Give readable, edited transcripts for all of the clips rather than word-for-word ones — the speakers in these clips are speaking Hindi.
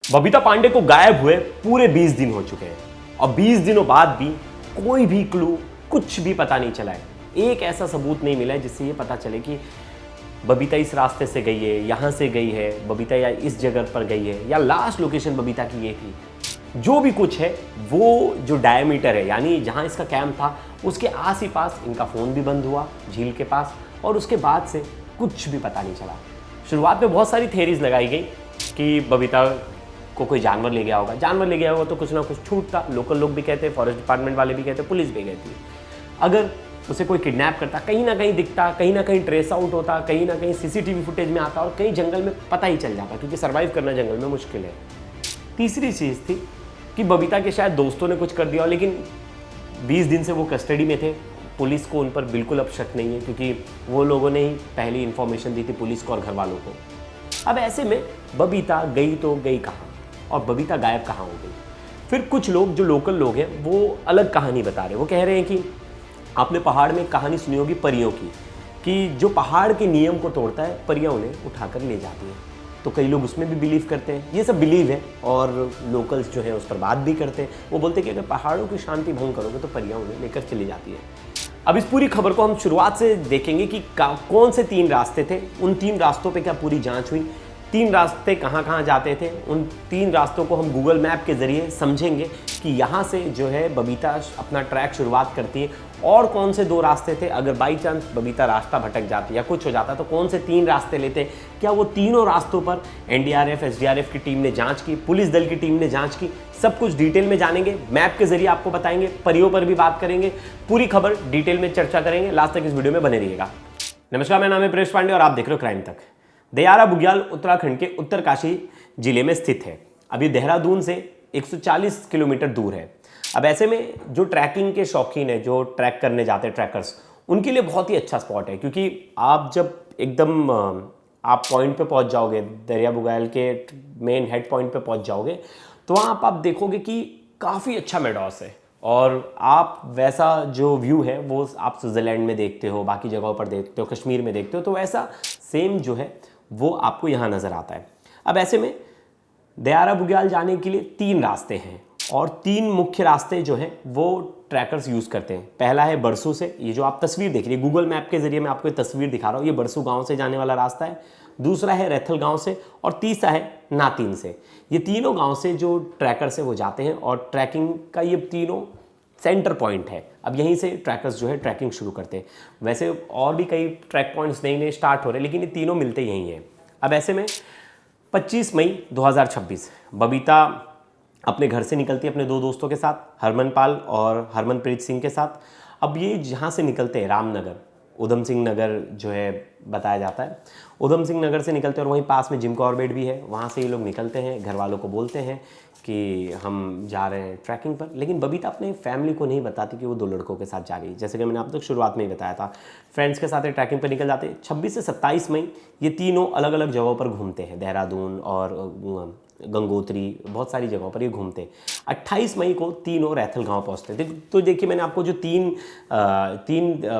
बबीता पांडे को गायब हुए पूरे 20 दिन हो चुके हैं और 20 दिनों बाद भी कोई भी क्लू, कुछ भी पता नहीं चला है। एक ऐसा सबूत नहीं मिला है जिससे ये पता चले कि बबीता इस रास्ते से गई है, यहाँ से गई है, बबीता या इस जगह पर गई है, या लास्ट लोकेशन बबीता की ये थी। जो भी कुछ है वो जो डायमीटर है, यानी जहाँ इसका कैंप था उसके आस ही पास इनका फ़ोन भी बंद हुआ झील के पास, और उसके बाद से कुछ भी पता नहीं चला। शुरुआत में बहुत सारी थेरीज लगाई गई कि बबीता को कोई जानवर ले गया होगा, जानवर ले गया होगा तो कुछ ना कुछ छूटता। लोकल लोग भी कहते, फॉरेस्ट डिपार्टमेंट वाले भी कहते, पुलिस भी कहती है। अगर उसे कोई किडनैप करता, कहीं ना कहीं दिखता, कहीं ना कहीं ट्रेस आउट होता, कहीं ना कहीं सीसीटीवी फुटेज में आता और कहीं जंगल में पता ही चल जाता, क्योंकि सर्वाइव करना जंगल में मुश्किल है। तीसरी चीज़ थी कि बबीता के शायद दोस्तों ने कुछ कर दिया, लेकिन 20 दिन से वो कस्टडी में थे, पुलिस को उन पर बिल्कुल अब शक नहीं है, क्योंकि वो लोगों ने ही पहली इन्फॉर्मेशन दी थी पुलिस को और घर वालों को। अब ऐसे में बबीता गई तो गई कहाँ, और बबीता गायब कहाँ हो गई? फिर कुछ लोग, जो लोकल लोग हैं, वो अलग कहानी बता रहे हैं। वो कह रहे हैं कि आपने पहाड़ में एक कहानी सुनी होगी परियों की, कि जो पहाड़ के नियम को तोड़ता है परियां उन्हें उठाकर ले जाती हैं। तो कई लोग उसमें भी बिलीव करते हैं। ये सब बिलीव है और लोकल्स जो हैं उस पर बात भी करते हैं। वो बोलते हैं कि अगर पहाड़ों की शांति भंग करोगे तो परियां उन्हें लेकर चली जाती है। अब इस पूरी खबर को हम शुरुआत से देखेंगे कि कौन से 3 रास्ते थे, उन 3 रास्तों पे क्या पूरी जांच हुई, 3 रास्ते कहाँ कहाँ जाते थे, उन 3 रास्तों को हम गूगल मैप के ज़रिए समझेंगे कि यहाँ से जो है बबीता अपना ट्रैक शुरुआत करती है, और कौन से 2 रास्ते थे। अगर बाई चांस बबीता रास्ता भटक जाती या कुछ हो जाता तो कौन से 3 रास्ते लेते, क्या वो तीनों रास्तों पर एनडीआरएफ, एसडीआरएफ की टीम ने जांच की, पुलिस दल की टीम ने जांच की, सब कुछ डिटेल में जानेंगे, मैप के जरिए आपको बताएंगे, परियों पर भी बात करेंगे, पूरी खबर डिटेल में चर्चा करेंगे। लास्ट तक इस वीडियो में बने रहिएगा। नमस्कार, मेरा नाम है प्रेष पांडे और आप देख रहे हो क्राइम तक। दयारा बुग्याल उत्तराखंड के उत्तरकाशी जिले में स्थित है। अभी देहरादून से 140 किलोमीटर दूर है। अब ऐसे में जो ट्रैकिंग के शौकीन है, जो ट्रैक करने जाते हैं ट्रैकर्स, उनके लिए बहुत ही अच्छा स्पॉट है, क्योंकि आप जब एकदम आप पॉइंट पे पहुंच जाओगे, दरिया बुग्याल के मेन हेड पॉइंट पे पहुंच जाओगे, तो वहाँ आप देखोगे कि काफ़ी अच्छा मेडोस है, और आप वैसा जो व्यू है वो आप स्विट्ज़रलैंड में देखते हो, बाकी जगहों पर देखते हो, कश्मीर में देखते हो, तो वैसा सेम जो है वो आपको यहाँ नज़र आता है। अब ऐसे में दयारा बुग्याल जाने के लिए 3 रास्ते हैं, और 3 मुख्य रास्ते जो हैं वो ट्रैकर्स यूज़ करते हैं। पहला है बरसू से, ये जो आप तस्वीर देख रही है, गूगल मैप के जरिए मैं आपको ये तस्वीर दिखा रहा हूँ, ये बरसू गांव से जाने वाला रास्ता है। दूसरा है रैथल गांव से, और तीसरा है नातिन से। ये तीनों गांव से जो ट्रैकर्स हैं वो जाते हैं, और ट्रैकिंग का ये तीनों सेंटर पॉइंट है। अब यहीं से ट्रैकर्स जो है ट्रैकिंग शुरू करते हैं। वैसे और भी कई ट्रैक पॉइंट्स नए नए स्टार्ट हो रहे हैं, लेकिन ये तीनों मिलते यहीं हैं। अब ऐसे में 25 मई 2026 बबीता अपने घर से निकलती है अपने 2 दोस्तों के साथ, हरमनपाल और हरमनप्रीत सिंह के साथ। अब ये जहाँ से निकलते हैं, रामनगर, उधम सिंह नगर जो है बताया जाता है, उधम सिंह नगर से निकलते हैं, और वहीं पास में जिम कॉर्बेट भी है, वहाँ से ये लोग निकलते हैं। घर वालों को बोलते हैं कि हम जा रहे हैं ट्रैकिंग पर, लेकिन बबीता अपने फैमिली को नहीं बताती कि वो 2 लड़कों के साथ जा रही है। जैसे कि मैंने आप तक शुरुआत में ही बताया था, फ्रेंड्स के साथ ये ट्रैकिंग पर निकल जाते हैं। 26 से 27 मई ये तीनों अलग अलग जगहों पर घूमते हैं, देहरादून और गंगोत्री, बहुत सारी जगहों पर ये घूमते हैं। 28 मई को तीनों रैथल गांव पहुंचते हैं। तो देखिए, मैंने आपको जो तीन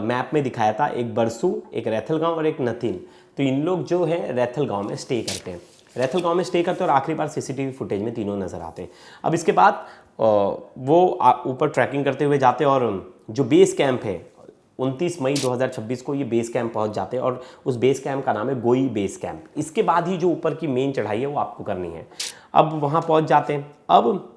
मैप में दिखाया था, एक बरसू, एक रैथल गांव और एक नतीन, तो इन लोग जो है रैथल गांव में स्टे करते हैं। रैथल गांव में स्टे करते हैं और आखिरी बार सीसीटीवी फुटेज में तीनों नज़र आते हैं। अब इसके बाद वो ऊपर ट्रैकिंग करते हुए जाते हैं, और जो बेस कैंप है 29 मई 2026 को ये बेस कैंप पहुंच जाते हैं, और उस बेस कैंप का नाम है गोई बेस कैंप। इसके बाद ही जो ऊपर की मेन चढ़ाई है वो आपको करनी है। अब वहाँ पहुँच जाते हैं। अब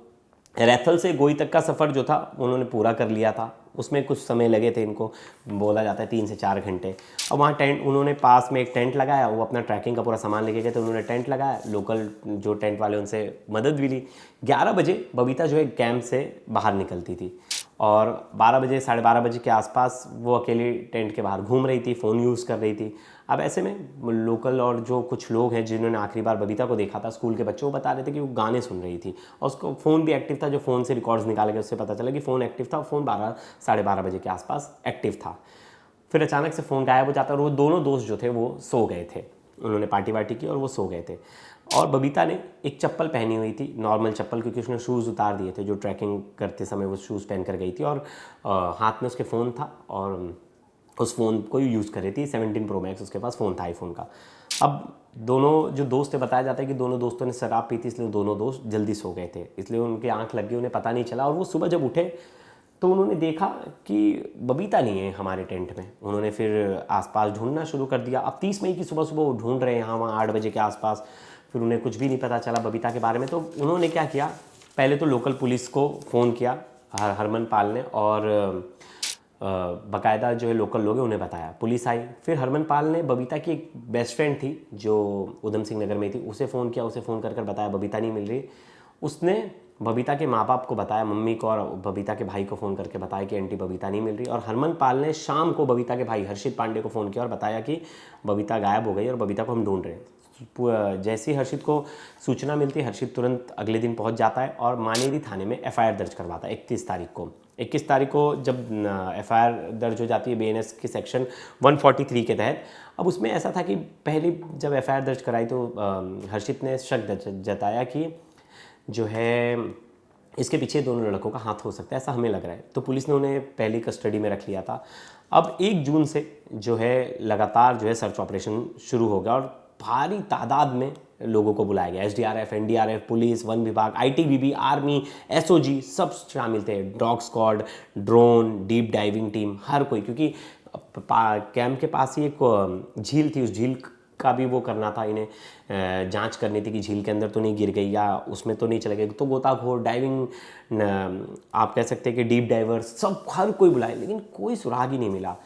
रैथल से गोई तक का सफ़र जो था उन्होंने पूरा कर लिया था, उसमें कुछ समय लगे थे इनको, बोला जाता है 3 से 4 घंटे। और वहाँ टेंट, उन्होंने पास में एक टेंट लगाया, वो अपना ट्रैकिंग का पूरा सामान लेके गए थे, उन्होंने टेंट लगाया, लोकल जो टेंट वाले उनसे मदद भी ली। 11 बजे बबीता जो है कैंप से बाहर निकलती थी, और 12 बजे, 12:30 बजे के आसपास वो अकेली टेंट के बाहर घूम रही थी, फ़ोन यूज़ कर रही थी। अब ऐसे में लोकल और जो कुछ लोग हैं जिन्होंने आखिरी बार बबीता को देखा था, स्कूल के बच्चे, वो बता रहे थे कि वो गाने सुन रही थी, और उसको फ़ोन भी एक्टिव था। जो फ़ोन से रिकॉर्ड्स निकाले गए उससे पता चला कि फ़ोन एक्टिव था, फ़ोन 12-12:30 बजे के आसपास एक्टिव था। फिर अचानक से फ़ोन गायब हो जाता, और वो दोनों दोस्त जो थे वो सो गए थे, उन्होंने पार्टी वार्टी की और वो सो गए थे। और बबीता ने एक चप्पल पहनी हुई थी, नॉर्मल चप्पल, क्योंकि उसने शूज़ उतार दिए थे, जो ट्रैकिंग करते समय वो शूज़ पहन कर गई थी, और हाथ में उसके फ़ोन था, और उस फ़ोन को यूज़ कर रही थी। 17 प्रो मैक्स उसके पास फ़ोन था, आईफोन का। अब दोनों जो दोस्त थे, बताया जाता है कि दोनों दोस्तों ने शराब पी थी, इसलिए दोनों दोस्त जल्दी सो गए थे, इसलिए उनकी आंख लग गई, उन्हें पता नहीं चला। और वो सुबह जब उठे तो उन्होंने देखा कि बबीता नहीं है हमारे टेंट में। उन्होंने फिर आसपास ढूंढना शुरू कर दिया। अब 30 मई की सुबह सुबह वो ढूंढ रहे हैं यहाँ वहाँ 8 बजे के आसपास, फिर उन्हें कुछ भी नहीं पता चला बबीता के बारे में। तो उन्होंने क्या किया, पहले तो लोकल पुलिस को फ़ोन किया हरमन पाल ने, और बाकायदा जो है लोकल लोग हैं उन्हें बताया, पुलिस आई। फिर हरमन पाल ने बबीता की एक बेस्ट फ्रेंड थी जो उधम सिंह नगर में थी, उसे फ़ोन किया, उसे फ़ोन कर बताया बबीता नहीं मिल रही। उसने बबीता के माँ बाप को बताया, मम्मी को, और बबीता के भाई को फ़ोन करके बताया कि आंटी बबीता नहीं मिल रही। और हरमन पाल ने शाम को बबीता के भाई हर्षित पांडे को फ़ोन किया और बताया कि बबीता गायब हो गई और बबीता को हम ढूंढ रहे हैं। जैसे ही हर्षित को सूचना मिलती है, हर्षित तुरंत अगले दिन पहुंच जाता है और मानेरी थाने में एफआईआर दर्ज करवाता है 31 तारीख को। 21 तारीख को जब एफआईआर दर्ज हो जाती है बीएनएस के सेक्शन 143 के तहत। अब उसमें ऐसा था कि पहले जब एफआईआर दर्ज कराई तो हर्षित ने शक जताया कि जो है इसके पीछे दोनों लड़कों का हाथ हो सकता है, ऐसा हमें लग रहा है। तो पुलिस ने उन्हें पहली कस्टडी में रख लिया था। अब 1 जून से जो है लगातार जो है सर्च ऑपरेशन शुरू हो गया और भारी तादाद में लोगों को बुलाया गया। एसडीआरएफ, एनडीआरएफ, पुलिस, वन विभाग, आईटीबीपी, आर्मी, एसओजी सब शामिल थे। Dog squad, drone, deep diving team, हर कोई, क्योंकि कैंप के पास ही एक झील थी, उस झील का भी वो करना था इन्हें, जांच करनी थी कि झील के अंदर तो नहीं गिर गई या उसमें तो नहीं चले गए। तो गोताखोर, डाइविंग, आप कह सकते हैं कि डीप डाइवर्स, सब हर कोई बुलाए, लेकिन कोई सुराग ही नहीं मिला।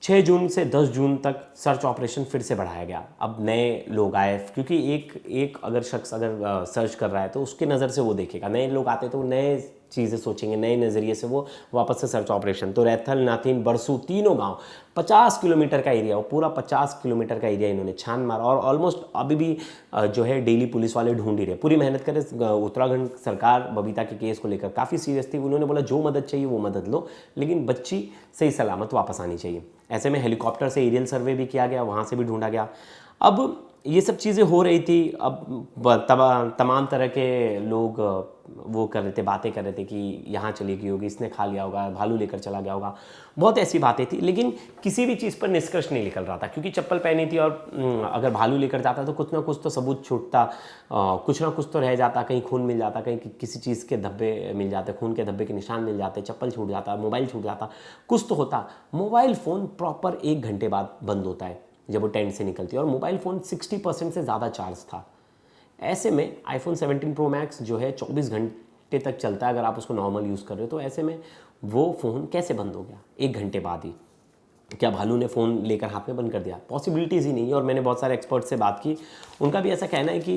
6 जून से 10 जून तक सर्च ऑपरेशन फिर से बढ़ाया गया। अब नए लोग आए, क्योंकि एक अगर शख्स अगर सर्च कर रहा है तो उसकी नज़र से वो देखेगा, नए लोग आते तो नए चीज़ें सोचेंगे, नए नज़रिए से वो वापस से सर्च ऑपरेशन। तो रैथल, नाथिन, बरसू, तीनों गांव 50 किलोमीटर का एरिया, वो पूरा 50 किलोमीटर का एरिया इन्होंने छान मारा। और ऑलमोस्ट अभी भी जो है डेली पुलिस वाले ढूंढ ही रहे, पूरी मेहनत करे। उत्तराखंड सरकार बबीता के केस को लेकर काफ़ी सीरियस थी। उन्होंने बोला जो मदद चाहिए वो मदद लो, लेकिन बच्ची सही सलामत वापस आनी चाहिए। ऐसे में हेलीकॉप्टर से एरियल सर्वे भी किया गया, वहाँ से भी ढूंढा गया। अब ये सब चीज़ें हो रही थी। अब तमाम तरह के लोग वो कर रहे थे, बातें कर रहे थे कि यहाँ चली गई होगी, इसने खा लिया होगा, भालू लेकर चला गया होगा, बहुत ऐसी बातें थी। लेकिन किसी भी चीज़ पर निष्कर्ष नहीं निकल रहा था, क्योंकि चप्पल पहनी थी और अगर भालू लेकर जाता तो कुछ ना कुछ तो सबूत छूटता, कुछ ना कुछ तो रह जाता, कहीं खून मिल जाता, कहीं किसी चीज़ के धब्बे मिल जाते, खून के धब्बे के निशान मिल जाते, चप्पल छूट जाता, मोबाइल छूट जाता, कुछ तो होता। मोबाइल फ़ोन प्रॉपर 1 घंटे बाद बंद होता है जब वो टेंट से निकलती है, और मोबाइल फ़ोन 60% से ज़्यादा चार्ज था। ऐसे में आईफोन 17 प्रो मैक्स जो है 24 घंटे तक चलता है अगर आप उसको नॉर्मल यूज़ कर रहे हो। तो ऐसे में वो फ़ोन कैसे बंद हो गया 1 घंटे बाद ही? क्या भालू ने फ़ोन लेकर हाथ में बंद कर दिया? पॉसिबिलिटीज़ ही नहीं है। और मैंने बहुत सारे एक्सपर्ट से बात की, उनका भी ऐसा कहना है कि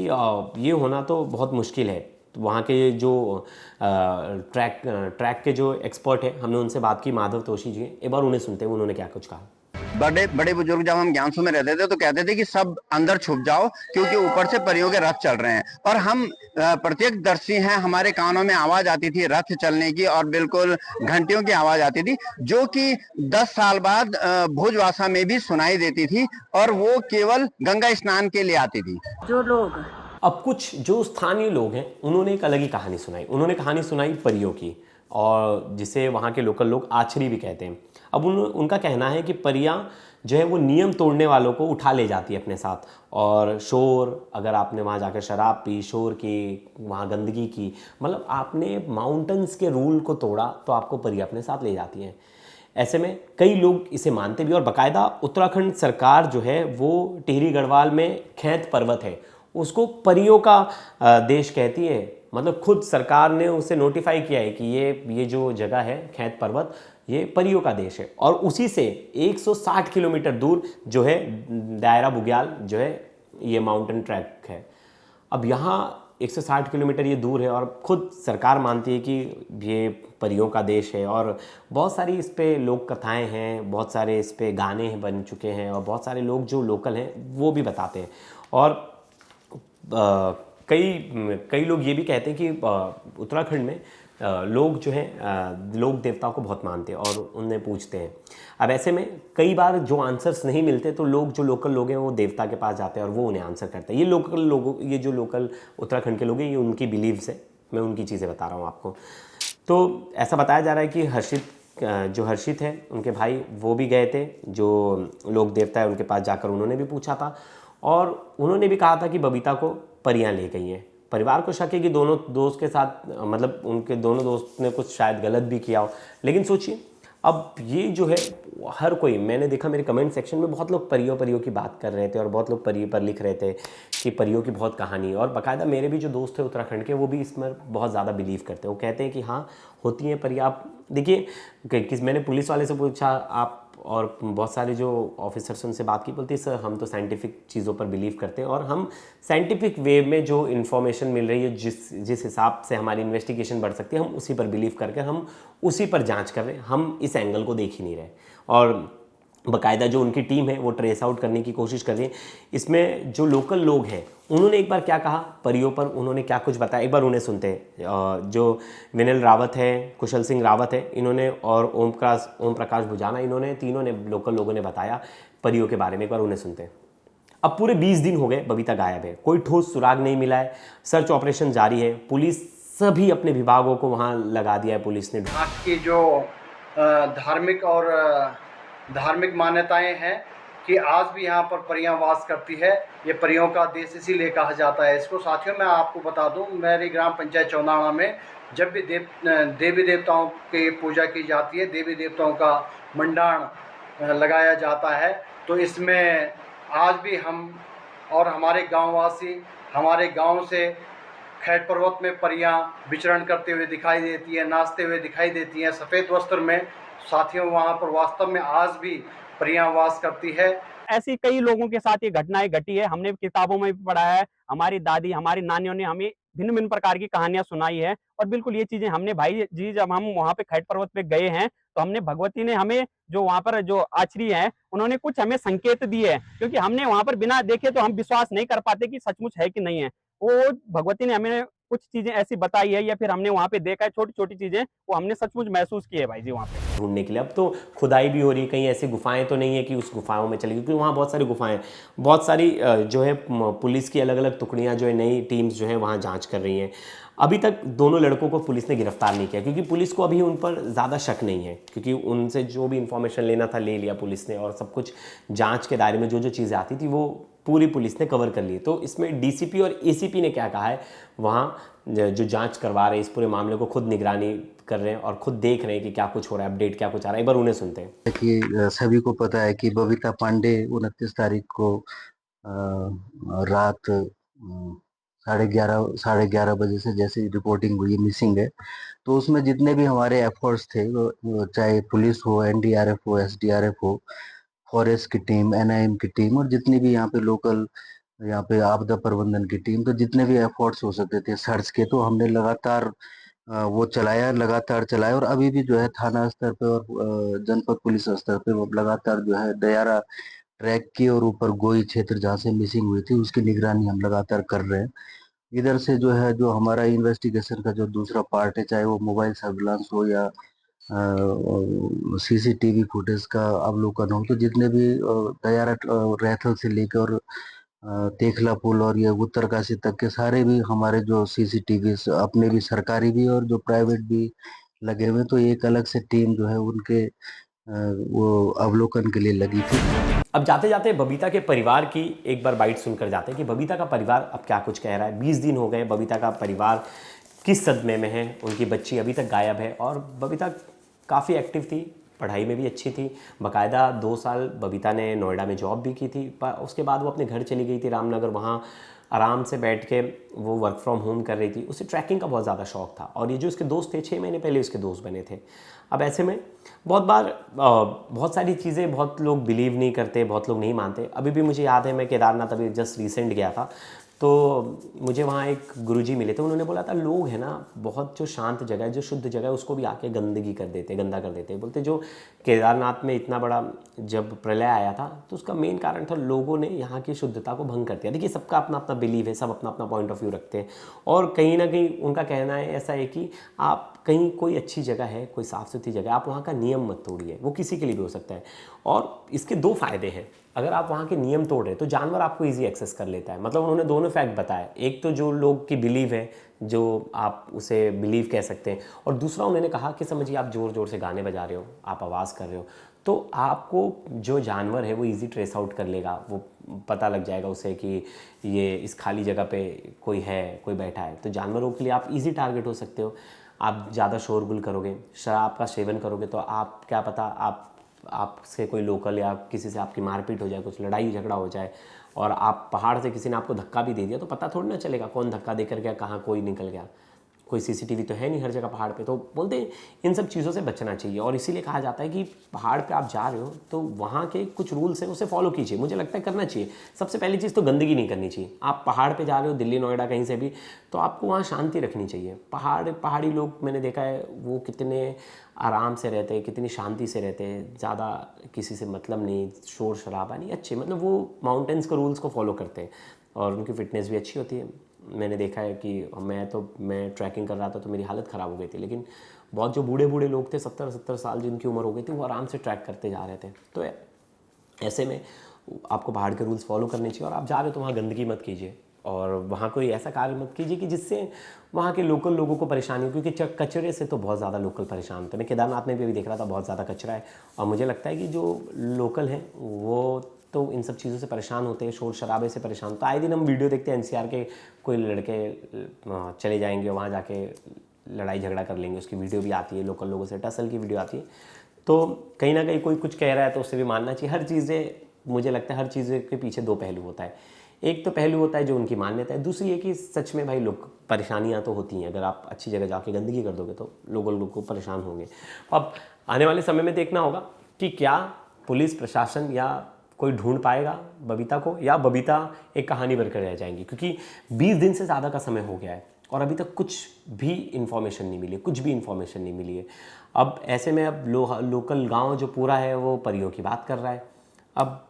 ये होना तो बहुत मुश्किल है। तो वहाँ के जो ट्रैक के जो एक्सपर्ट हैं, हमने उनसे बात की, माधव तोशी जी, एक बार उन्हें सुनते हैं उन्होंने क्या कुछ कहा। बड़े बड़े बुजुर्ग जब हम ज्ञानसू में रहते थे तो कहते थे कि सब अंदर छुप जाओ क्योंकि ऊपर से परियों के रथ चल रहे हैं। और हम प्रत्यक्षदर्शी हैं, हमारे कानों में आवाज आती थी रथ चलने की और बिल्कुल घंटियों की आवाज आती थी, जो कि 10 साल बाद भोजवासा में भी सुनाई देती थी, और वो केवल गंगा स्नान के लिए आती थी। जो लोग अब कुछ जो स्थानीय लोग हैं उन्होंने एक अलग ही कहानी सुनाई। उन्होंने कहानी सुनाई परियों की, और जिसे वहाँ के लोकल लोग आछरी भी कहते हैं। अब उनका कहना है कि परियां जो है वो नियम तोड़ने वालों को उठा ले जाती है अपने साथ, और शोर, अगर आपने वहाँ जाकर शराब पी, शोर की, वहाँ गंदगी की, मतलब आपने माउंटेन्स के रूल को तोड़ा तो आपको परियां अपने साथ ले जाती हैं। ऐसे में कई लोग इसे मानते भी, और बाकायदा उत्तराखंड सरकार जो है वो टिहरी गढ़वाल में खैत पर्वत है उसको परियों का देश कहती है। मतलब खुद सरकार ने उसे नोटिफाई किया है कि ये जो जगह है खैत पर्वत, ये परियों का देश है। और उसी से 160 किलोमीटर दूर जो है दायरा बुग्याल जो है ये माउंटेन ट्रैक है। अब यहाँ 160 किलोमीटर ये दूर है, और खुद सरकार मानती है कि ये परियों का देश है। और बहुत सारी इस पे लोक कथाएँ हैं, बहुत सारे इस पे गाने बन चुके हैं, और बहुत सारे लोग जो लोकल हैं वो भी बताते हैं। और कई लोग ये भी कहते हैं कि उत्तराखंड में लोग जो हैं लोक देवताओं को बहुत मानते हैं और उन्हें पूजते हैं। अब ऐसे में कई बार जो आंसर्स नहीं मिलते तो लोग जो लोकल लोग हैं वो देवता के पास जाते हैं और वो उन्हें आंसर करते हैं। ये जो लोकल उत्तराखंड के लोग हैं, ये उनकी बिलीव्स है, मैं उनकी चीज़ें बता रहा हूँ आपको। तो ऐसा बताया जा रहा है कि हर्षित है, उनके भाई वो भी गए थे, जो लोक देवता है उनके पास जाकर उन्होंने भी पूछा था। और उन्होंने भी कहा था कि बबीता को परियां ले गई हैं। परिवार को शक है कि दोनों दोस्त के साथ मतलब उनके दोनों दोस्त ने कुछ शायद गलत भी किया हो। लेकिन सोचिए अब ये जो है हर कोई, मैंने देखा मेरे कमेंट सेक्शन में बहुत लोग परियों की बात कर रहे थे और बहुत लोग परी पर लिख रहे थे कि परियों की बहुत कहानी है। और बाकायदा मेरे भी जो दोस्त थे उत्तराखंड के वो भी इसमें बहुत ज़्यादा बिलीव करते हैं। वो कहते हैं कि हाँ होती हैं परी। आप देखिए मैंने पुलिस वाले से पूछा आप, और बहुत सारे जो ऑफिसर्स उनसे बात की, बोलती सर हम तो साइंटिफिक चीज़ों पर बिलीव करते हैं और हम साइंटिफिक वे में जो इन्फॉर्मेशन मिल रही है जिस हिसाब से हमारी इन्वेस्टिगेशन बढ़ सकती है हम उसी पर बिलीव करके हम उसी पर जांच कर रहे हैं, हम इस एंगल को देख ही नहीं रहे। और बाकायदा जो उनकी टीम है वो ट्रेस आउट करने की कोशिश कर रही है। इसमें जो लोकल लोग हैं उन्होंने एक बार क्या कहा परियों पर, उन्होंने क्या कुछ बताया, एक बार उन्हें सुनते हैं। जो विनल रावत है, कुशल सिंह रावत है, इन्होंने और ओम प्रकाश भुजाना, इन्होंने तीनों ने लोकल लोगों ने बताया परियों के बारे में। एक बार उन्हें सुनते हैं। अब पूरे 20 दिन हो गए बबीता गायब है, कोई ठोस सुराग नहीं मिला है, सर्च ऑपरेशन जारी है, पुलिस सभी अपने विभागों को वहां लगा दिया है पुलिस ने। यहाँ की जो धार्मिक मान्यताएं हैं कि आज भी यहाँ पर परियां वास करती है। ये परियों का देश इसीलिए कहा जाता है इसको। साथियों मैं आपको बता दूं, मेरी ग्राम पंचायत चौनाड़ा में जब भी देवी देवताओं की पूजा की जाती है, देवी देवताओं का मंडाण लगाया जाता है, तो इसमें आज भी हम और हमारे गांववासी हमारे गांव से खैट पर्वत में परियां विचरण करते हुए दिखाई देती हैं, नाचते हुए दिखाई देती हैं सफ़ेद वस्त्र में। साथियों वहाँ पर वास्तव में आज भी परियां वास करती है। ऐसी कई लोगों के साथ ये घटनाएं घटी है, हमने किताबों में भी पढ़ा है, हमारी दादी हमारी नानियों ने हमें भिन्न भिन्न प्रकार की कहानियां सुनाई है। और बिल्कुल ये चीजें हमने भाई जी जब हम वहाँ पे खैट पर्वत पे गए हैं तो हमने भगवती ने हमें जो वहाँ पर जो आचरी है उन्होंने कुछ हमें संकेत दिए हैं, क्योंकि हमने वहाँ पर बिना देखे तो हम विश्वास नहीं कर पाते कि सचमुच है कि नहीं है। वो भगवती ने हमें कुछ चीजें ऐसी बताई है या फिर हमने वहाँ पे देखा है, छोटी छोटी चीजें वो हमने सचमुच महसूस की है भाई जी वहाँ पे। ढूंढने के लिए अब तो खुदाई भी हो रही है, कहीं ऐसी गुफाएं तो नहीं है कि उस गुफाओं में चली, क्योंकि वहाँ बहुत सारी गुफाएं, बहुत सारी जो है पुलिस की अलग अलग टुकड़ियाँ जो है नई टीम्स जो है वहाँ जांच कर रही हैं। अभी तक दोनों लड़कों को पुलिस ने गिरफ्तार नहीं किया, क्योंकि पुलिस को अभी उन पर ज़्यादा शक नहीं है, क्योंकि उनसे जो भी इंफॉर्मेशन लेना था ले लिया पुलिस ने, और सब कुछ जांच के दायरे में जो जो चीज़ें आती थी वो पूरी पुलिस ने कवर कर ली। तो इसमें डीसीपी और एसीपी ने क्या कहा है, वहाँ जो जांच करवा रहे हैं इस पूरे मामले को, खुद निगरानी कर रहे हैं और खुद देख रहे हैं कि क्या कुछ हो रहा है, अपडेट क्या कुछ आ रहा है। एक बार उन्हें सुनते हैं। कि सभी को पता है कि बबीता पांडे 29 तारीख को रात 11:30 बजे से जैसे रिपोर्टिंग हुई मिसिंग है, तो उसमें जितने भी हमारे एफर्ट्स थे, वो चाहे पुलिस हो, एनडीआरएफ हो, एसडीआरएफ हो, फॉरेस्ट की टीम, एनआईएम की टीम, और जितनी भी यहाँ पे लोकल यहाँ पे आपदा प्रबंधन की टीम, तो जितने भी एफर्ट्स हो सकते थे सर्च के, तो हमने लगातार वो लगातार चलाया। और अभी भी जो है थाना स्तर पे और जनपद पुलिस स्तर पे वो लगातार जो है दयारा ट्रैक की, और ऊपर गोई क्षेत्र जहाँ से मिसिंग हुई थी उसकी निगरानी हम लगातार कर रहे हैं। इधर से जो है जो हमारा इन्वेस्टिगेशन का जो दूसरा पार्ट है, चाहे वो मोबाइल सर्विलांस हो या सीसीटीवी फुटेज का अवलोकन हो, तो जितने भी दयारा रैथल से लेकर तेखला पुल और ये उत्तरकाशी तक के सारे भी हमारे जो सीसीटीवी अपने भी सरकारी भी और जो प्राइवेट भी लगे हुए, तो एक अलग से टीम जो है उनके वो अवलोकन के लिए लगी थी। अब जाते जाते बबीता के परिवार की एक बार बाइट सुनकर जाते हैं कि बबीता का परिवार अब क्या कुछ कह रहा है। 20 दिन हो गए, बबीता का परिवार किस सदमे में है, उनकी बच्ची अभी तक गायब है। और बबीता काफ़ी एक्टिव थी, पढ़ाई में भी अच्छी थी, बाकायदा 2 साल बबीता ने नोएडा में जॉब भी की थी। उसके बाद वो अपने घर चली गई थी रामनगर, वहाँ आराम से बैठ के वो वर्क फ्रॉम होम कर रही थी। उसे ट्रैकिंग का बहुत ज़्यादा शौक था, और ये जो उसके दोस्त थे 6 महीने पहले उसके दोस्त बने थे। अब ऐसे में बहुत बार बहुत सारी चीज़ें बहुत लोग बिलीव नहीं करते, बहुत लोग नहीं मानते। अभी भी मुझे याद है, मैं केदारनाथ अभी जस्ट रिसेंट गया था, तो मुझे वहाँ एक गुरुजी मिले थे। उन्होंने बोला था लोग है ना, बहुत जो शांत जगह है, जो शुद्ध जगह है, उसको भी आके गंदा कर देते। बोलते जो केदारनाथ में इतना बड़ा जब प्रलय आया था तो उसका मेन कारण था लोगों ने यहाँ की शुद्धता को भंग कर दिया। देखिए सबका अपना अपना बिलीव है, सब अपना अपना पॉइंट ऑफ व्यू रखते हैं, और कहीं ना कहीं उनका कहना है ऐसा है कि आप कहीं कोई अच्छी जगह है, कोई साफ़ सुथरी जगह, आप वहाँ का नियम मत तोड़िए। वो किसी के लिए भी हो सकता है, और इसके 2 फायदे हैं। अगर आप वहाँ के नियम तोड़ रहे तो जानवर आपको इजी एक्सेस कर लेता है। मतलब उन्होंने दोनों फैक्ट बताए, एक तो जो लोग की बिलीव है, जो आप उसे बिलीव कह सकते हैं, और दूसरा उन्होंने कहा कि समझिए आप ज़ोर ज़ोर से गाने बजा रहे हो, आप आवाज़ कर रहे हो, तो आपको जो जानवर है वो इजी ट्रेस आउट कर लेगा, वो पता लग जाएगा उसे कि ये इस खाली जगह पे कोई है, कोई बैठा है। तो जानवरों के लिए आप इजी टारगेट हो सकते हो। आप ज़्यादा शोरगुल करोगे, शराब का सेवन करोगे, तो आप क्या पता आपसे कोई लोकल या किसी से आपकी मारपीट हो जाए, कुछ लड़ाई झगड़ा हो जाए, और आप पहाड़ से किसी ने आपको धक्का भी दे दिया तो पता थोड़ी ना चलेगा कौन धक्का देकर गया, कहाँ कोई निकल गया। कोई सीसीटीवी तो है नहीं हर जगह पहाड़ पे। तो बोलते हैं इन सब चीज़ों से बचना चाहिए, और इसीलिए कहा जाता है कि पहाड़ पे आप जा रहे हो तो वहाँ के कुछ रूल्स हैं उसे फॉलो कीजिए। मुझे लगता है करना चाहिए। सबसे पहली चीज़ तो गंदगी नहीं करनी चाहिए। आप पहाड़ पे जा रहे हो, दिल्ली नोएडा कहीं से भी, तो आपको वहाँ शांति रखनी चाहिए। पहाड़ी लोग मैंने देखा है वो कितने आराम से रहते हैं, कितनी शांति से रहते हैं, ज़्यादा किसी से मतलब नहीं, शोर शराबा नहीं, अच्छे, मतलब वो माउंटेन्स के रूल्स को फॉलो करते हैं और उनकी फिटनेस भी अच्छी होती है। मैंने देखा है कि मैं ट्रैकिंग कर रहा था तो मेरी हालत ख़राब हो गई थी, लेकिन बहुत जो बूढ़े लोग थे, 70 साल जिनकी उम्र हो गई थी, वो आराम से ट्रैक करते जा रहे थे। तो ऐसे में आपको पहाड़ के रूल्स फॉलो करने चाहिए, और आप जा रहे हो तो वहाँ गंदगी मत कीजिए, और वहाँ कोई ऐसा कार्य मत कीजिए कि जिससे वहाँ के लोकल लोगों को परेशानी हो, क्योंकि कचरे से तो बहुत ज़्यादा लोकल परेशान होते हैं। मैं केदारनाथ में भी देख रहा था, बहुत ज़्यादा कचरा है, और मुझे लगता है कि जो लोकल हैं वो तो इन सब चीज़ों से परेशान होते हैं, शोर शराबे से परेशान। तो आए दिन हम वीडियो देखते हैं एनसीआर के, कोई लड़के चले जाएंगे वहाँ जाके लड़ाई झगड़ा कर लेंगे, उसकी वीडियो भी आती है, लोकल लोगों से टसल की वीडियो आती है। तो कहीं ना कहीं कोई कुछ कह रहा है तो उससे भी मानना चाहिए। हर चीज़ें, मुझे लगता है हर चीज़ के पीछे दो पहलू होता है। एक तो पहलू होता है जो उनकी मान्यता है, दूसरी है कि सच में भाई लोग परेशानियाँ तो होती हैं। अगर आप अच्छी जगह जाके गंदगी कर दोगे तो लोग को परेशान होंगे। अब आने वाले समय में देखना होगा कि क्या पुलिस प्रशासन या कोई ढूंढ पाएगा बबीता को, या बबीता एक कहानी बनकर रह जाएंगी, क्योंकि 20 दिन से ज़्यादा का समय हो गया है और अभी तक कुछ भी इन्फॉर्मेशन नहीं मिली, कुछ भी इन्फॉर्मेशन नहीं मिली है। अब ऐसे में अब लोकल गांव जो पूरा है वो परियों की बात कर रहा है। अब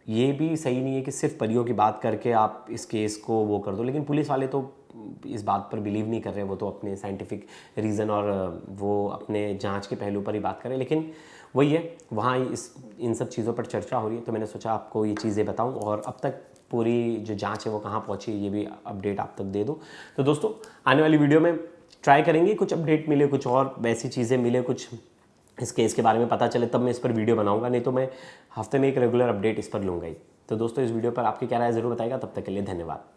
ये भी सही नहीं है कि सिर्फ परियों की बात करके आप इस केस को वो कर दो, लेकिन पुलिस वाले तो इस बात पर बिलीव नहीं कर रहे। वो तो अपने साइंटिफिक रीज़न और वो अपने जांच के पहलू पर ही बात करें, लेकिन वही है, वहाँ इन सब चीज़ों पर चर्चा हो रही है। तो मैंने सोचा आपको ये चीज़ें बताऊं, और अब तक पूरी जो जांच है वो कहाँ पहुँची ये भी अपडेट आप तक दे दूँ। तो दोस्तों आने वाली वीडियो में ट्राई करेंगे कुछ अपडेट मिले, कुछ और वैसी चीज़ें मिले, कुछ इस केस के बारे में पता चले, तब मैं इस पर वीडियो बनाऊंगा, नहीं तो मैं हफ्ते में एक रेगुलर अपडेट इस पर लूँगा ही। तो दोस्तों इस वीडियो पर आपकी क्या राय ज़रूर बताएगा। तब तक के लिए धन्यवाद।